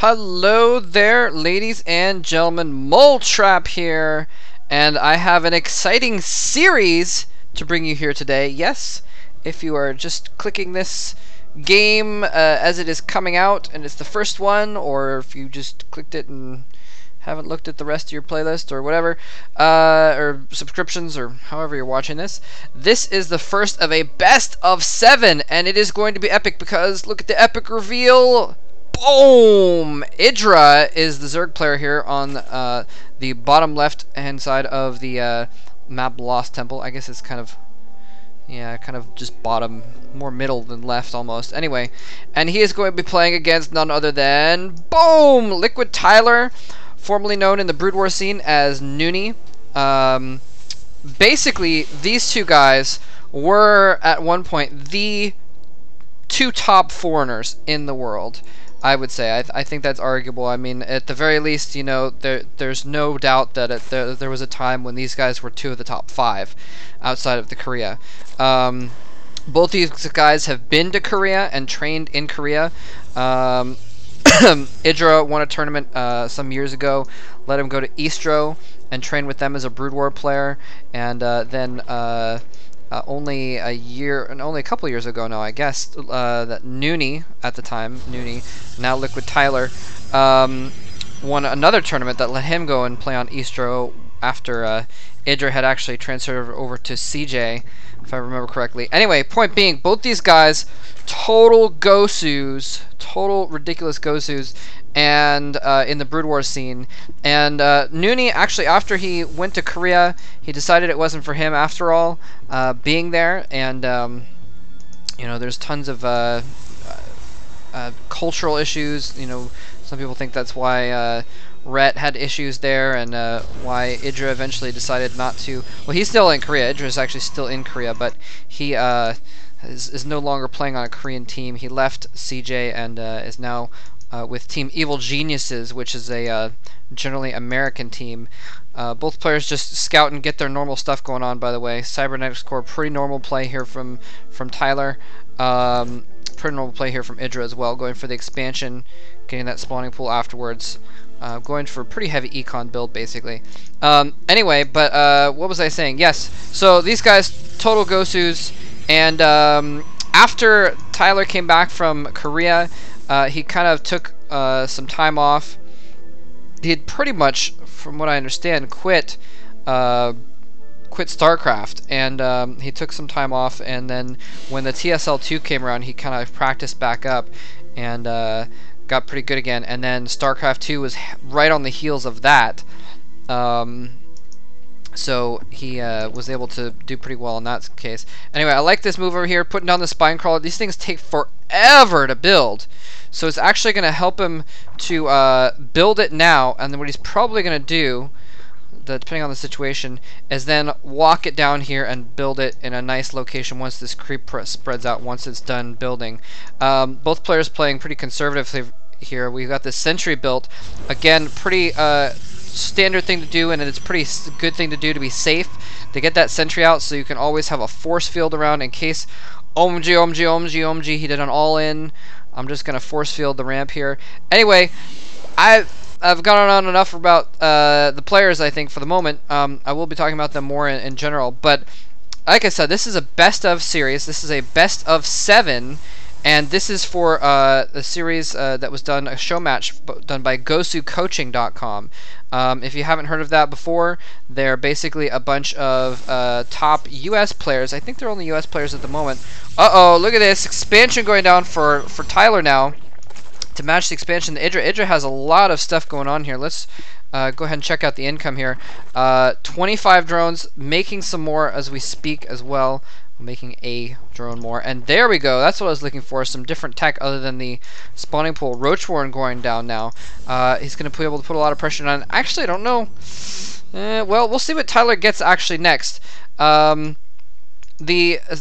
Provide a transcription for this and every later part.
Hello there, ladies and gentlemen. Mole Trap here, and I have an exciting series to bring you here today. Yes, if you are just clicking this game as it is coming out and it's the first one, or if you just clicked it and haven't looked at the rest of your playlist or whatever, or subscriptions, or however you're watching this, this is the first of a best of 7, and it is going to be epic because look at the epic reveal. Boom! Idra is the Zerg player here on the bottom left hand side of the map Lost Temple. I guess it's kind of, yeah, kind of just bottom, more middle than left almost. Anyway, and he is going to be playing against none other than, boom! Liquid Tyler, formerly known in the Brood War scene as Noonie. Basically, these two guys were at one point the two top foreigners in the world, I would say. I think that's arguable. I mean, at the very least, you know, there's no doubt that there was a time when these guys were two of the top 5 outside of the Korea. Both these guys have been to Korea and trained in Korea. Idra won a tournament some years ago, let him go to Istro and train with them as a Brood War player, and then only a couple years ago now, I guess, that Noonie at the time, now Liquid Tyler, won another tournament that let him go and play on Istro after Idra had actually transferred over to CJ, if I remember correctly. Anyway, point being, both these guys, total Gosus, total ridiculous Gosus, and in the Brood War scene. And Noonie, actually, after he went to Korea, he decided it wasn't for him after all, being there. And you know, there's tons of cultural issues. You know, some people think that's why Rhett had issues there, and why Idra eventually decided not to. Well, he's still in Korea. Idra is actually still in Korea, but he is no longer playing on a Korean team. He left CJ and is now with Team Evil Geniuses, which is a generally American team. Both players just scout and get their normal stuff going on, by the way. Cybernetics Core, pretty normal play here from Tyler. Pretty normal play here from Idra as well, going for the expansion, getting that spawning pool afterwards. Going for a pretty heavy econ build, basically. Anyway, but what was I saying? Yes, so these guys, total Gosus, and after Tyler came back from Korea, he kind of took some time off. He had pretty much, from what I understand, quit StarCraft, and he took some time off, and then when the TSL2 came around, he kind of practiced back up and got pretty good again, and then StarCraft 2 was right on the heels of that. So he was able to do pretty well in that case. Anyway, I like this move over here, putting down the spine crawler. These things take forever to build, so it's actually going to help him to build it now, and then what he's probably going to do, depending on the situation, is then walk it down here and build it in a nice location once this creep spreads out, once it's done building. Both players playing pretty conservatively here. We've got this sentry built. Again, pretty standard thing to do, and it's a pretty good thing to do to be safe, to get that sentry out so you can always have a force field around in case OMG, he did an all-in. I'm just going to force field the ramp here. Anyway, I've gone on enough about the players, I think, for the moment. I will be talking about them more in general, but like I said, this is a best of series. This is a best of 7, and this is for the series that was done, a show match done by GosuCoaching.com. If you haven't heard of that before, they're basically a bunch of top US players. I think they're only US players at the moment. Uh-oh, look at this. Expansion going down for Tyler now to match the expansion. Idra has a lot of stuff going on here. Let's go ahead and check out the income here. 25 drones, making some more as we speak as well. Making a drone more, and there we go. That's what I was looking for, some different tech other than the spawning pool. Roachwarren going down now. He's going to be able to put a lot of pressure on. Actually, I don't know. Well, we'll see what Tyler gets actually next. The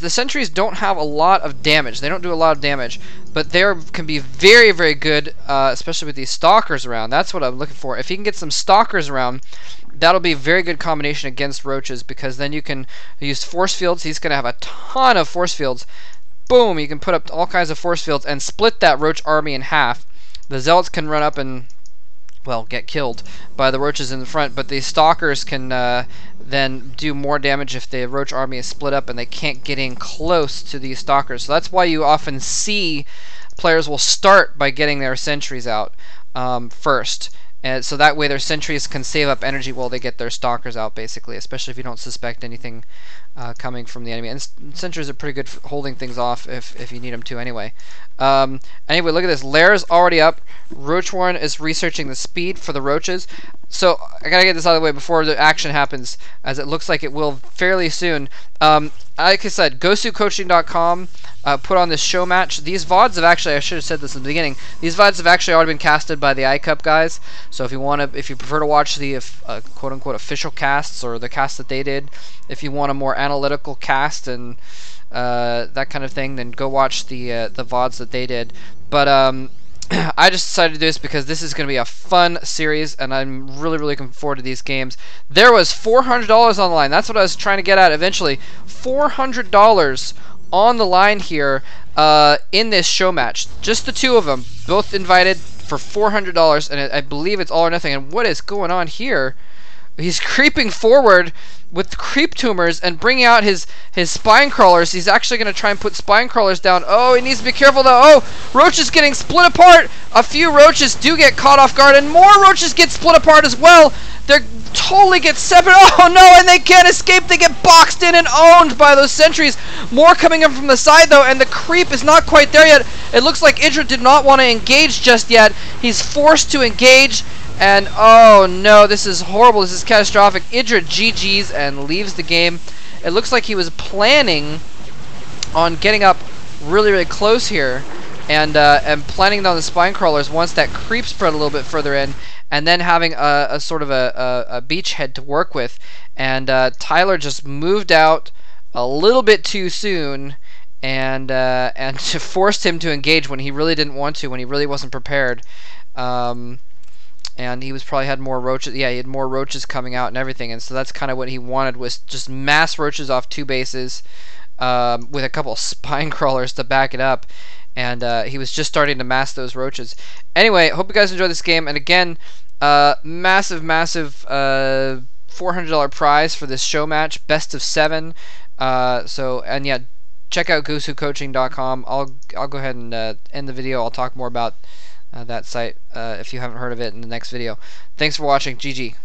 sentries don't have a lot of damage. They don't do a lot of damage, but they can be very, very good, especially with these stalkers around. That's what I'm looking for. If he can get some stalkers around, that'll be a very good combination against roaches, because then you can use force fields. He's going to have a ton of force fields. Boom, you can put up all kinds of force fields and split that roach army in half. The zealots can run up and, well, get killed by the roaches in the front, but the stalkers can then do more damage if the roach army is split up and they can't get in close to these stalkers. So that's why you often see players will start by getting their sentries out first. And so that way their sentries can save up energy while they get their stalkers out, basically, especially if you don't suspect anything coming from the enemy. And sentries are pretty good for holding things off if you need them to anyway. Anyway, look at this. Lair's already up. Roach Warren is researching the speed for the roaches. So I gotta get this out of the way before the action happens, as it looks like it will fairly soon. Like I said, GoSuCoaching.com put on this show match. These VODs have actually, I should have said this in the beginning, these VODs have actually already been casted by the iCup guys. So if you prefer to watch the quote-unquote official casts, or the cast that they did, if you want a more analytical cast and that kind of thing, then go watch the VODs that they did. But I just decided to do this because this is going to be a fun series, and I'm really looking forward to these games. There was $400 on the line. That's what I was trying to get at eventually. $400 on the line here in this show match. Just the two of them, both invited for $400, and I believe it's all or nothing. And what is going on here? He's creeping forward with creep tumors and bringing out his spine crawlers. He's actually going to try and put spine crawlers down. Oh, he needs to be careful though. Oh, roaches getting split apart. A few roaches do get caught off guard, and more roaches get split apart as well. They totally get separate. Oh no, and they can't escape. They get boxed in and owned by those sentries. More coming in from the side though, and the creep is not quite there yet. It looks like Idra did not want to engage just yet. He's forced to engage. And oh no, this is horrible. This is catastrophic. Idra GG's and leaves the game. It looks like he was planning on getting up really close here and planning on the spine crawlers once that creep spread a little bit further in, and then having a sort of a beachhead to work with. And Tyler just moved out a little bit too soon and forced him to engage when he really didn't want to, when he really wasn't prepared. And he was probably had more roaches. Yeah, he had more roaches coming out and everything, and so that's kind of what he wanted, was just mass roaches off two bases with a couple of spine crawlers to back it up. And he was just starting to mass those roaches. Anyway, hope you guys enjoyed this game. And again, massive $400 prize for this show match, best of 7. And yeah, check out GoSuCoaching.com. I'll go ahead and end the video. I'll talk more about that site if you haven't heard of it in the next video. Thanks for watching. GG.